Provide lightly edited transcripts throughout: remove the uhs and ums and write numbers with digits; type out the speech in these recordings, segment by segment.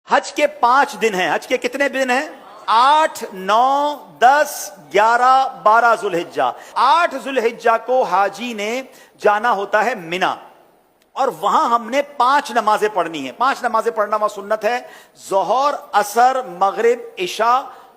हज के 5 दिन हैं। हज के कितने दिन हैं? 8, 9, 10, 11, 12 जुल्हिज्जा। 8 जुल्हिज्जा को हाजी ने जाना होता है मिना, और वहां हमने 5 नमाजें पढ़नी है। 5 नमाजें पढ़ना वहां सुन्नत है, जोहर, असर, मगरिब, इशा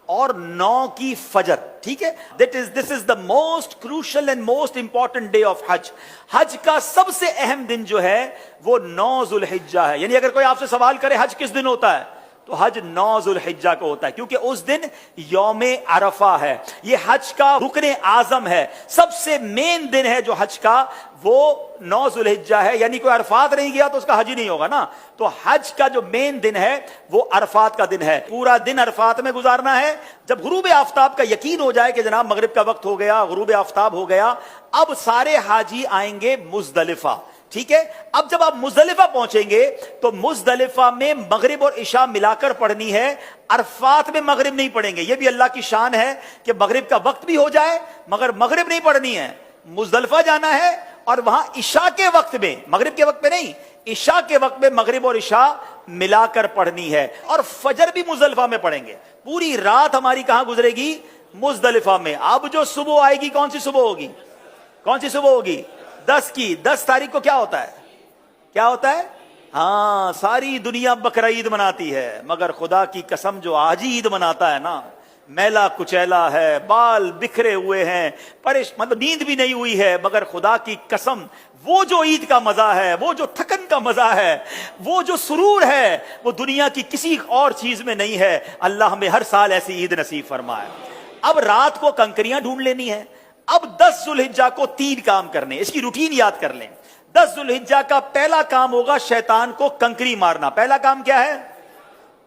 और 9 की फजर। ठीक है, this is the most crucial and most important day of हज। हज का सबसे अहम दिन जो है वो 9 जुल्हिज्जा है। यानी अगर कोई आपसे सवाल करे हज किस दिन होता है, तो हज 9 जुल्हिज्जा को होता है, क्योंकि उस दिन यौमे अरफा है। ये हज का रुकने आजम है, सबसे मेन दिन है जो हज का, वो 9 जुल्हिज्जा है। यानी कोई अरफात नहीं गया तो उसका हज ही नहीं होगा ना। तो हज का जो मेन दिन है वो अरफात का दिन है। पूरा दिन अरफात में गुजारना है। जब गुरूब आफ्ताब का यकीन हो जाए कि जनाब मगरिब का वक्त हो गया, गुरूब आफ्ताब हो गया, अब सारे हाजी आएंगे मुजदलिफा। ठीक है, अब जब आप मुजदलिफा पहुंचेंगे तो मुजदलिफा में मगरिब और इशा मिलाकर पढ़नी है, अरफात में मगरिब नहीं पढ़ेंगे। यह भी अल्लाह की शान है कि मगरिब का वक्त भी हो जाए मगर मगरिब नहीं पढ़नी है। मुजदलिफा जाना है और वहां इशा के वक्त में, मगरिब के वक्त में नहीं, इशा के वक्त में मगरिब और इशा मिलाकर पढ़नी है। और फजर भी मुजदलिफा में पढ़ेंगे। पूरी रात हमारी कहां गुजरेगी? मुजदलिफा में। अब जो सुबह आएगी, कौन सी सुबह होगी? कौन सी सुबह होगी? 10 की। 10 तारीख को क्या होता है? क्या होता है? हाँ, सारी दुनिया बकरा ईद मनाती है, मगर खुदा की कसम जो आज ही ईद मनाता है ना, मैला कुचैला है, बाल बिखरे हुए हैं, मतलब नींद भी नहीं हुई है, मगर खुदा की कसम वो जो ईद का मजा है, वो जो थकन का मजा है, वो जो सुरूर है, वो दुनिया की किसी और चीज में नहीं है। अल्लाह हमें हर साल ऐसी ईद नसीब फरमाए। अब रात को कंकरियां ढूंढ लेनी है। अब 10 जुल्हिज्जा को 3 काम करने, इसकी रूटीन याद कर लें। 10 जुल्हिज्जा का पहला काम होगा शैतान को कंकरी मारना। पहला काम क्या है?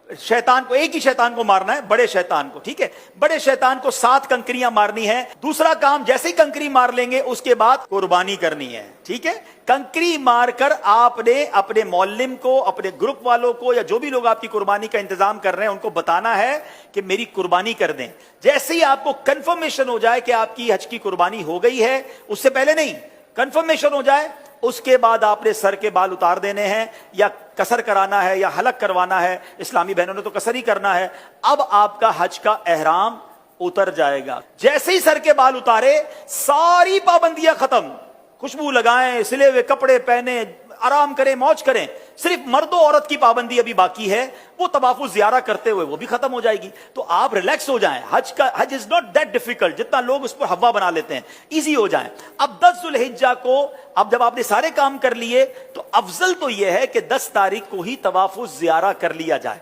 शैतान को, एक ही शैतान को मारना है, बड़े शैतान को। ठीक है, बड़े शैतान को 7 कंकरियां मारनी है। दूसरा काम, जैसे ही कंकरी मार लेंगे उसके बाद कुर्बानी करनी है। ठीक है, कंकरी मारकर आपने अपने मौल्लिम को, अपने ग्रुप वालों को, या जो भी लोग आपकी कुर्बानी का इंतजाम कर रहे हैं उनको बताना है कि मेरी कुर्बानी कर दें। जैसे ही आपको कंफर्मेशन हो जाए कि आपकी हज की कुर्बानी हो गई है, उससे पहले नहीं, कंफर्मेशन हो जाए, उसके बाद आपने सर के बाल उतार देने हैं, या कसर कराना है या हलक करवाना है। इस्लामी बहनों ने तो कसर ही करना है। अब आपका हज का एहराम उतर जाएगा। जैसे ही सर के बाल उतारे, सारी पाबंदियां खत्म। खुशबू लगाएं, सिले हुए कपड़े पहने, आराम करें, मौज करें। सिर्फ मर्दों औरत की पाबंदी अभी बाकी है, वो तवाफुल ज़ियारा करते हुए वो भी खत्म हो जाएगी। तो आप रिलैक्स हो जाएं। हज इज नॉट दैट डिफिकल्ट जितना लोग उस पर हवा बना लेते हैं। इजी हो जाएं। अब 10 जुल्हिज्जा को, अब जब आपने सारे काम कर लिए, तो अफजल तो यह है कि 10 तारीख को ही तवाफुल ज़ियारा कर लिया जाए।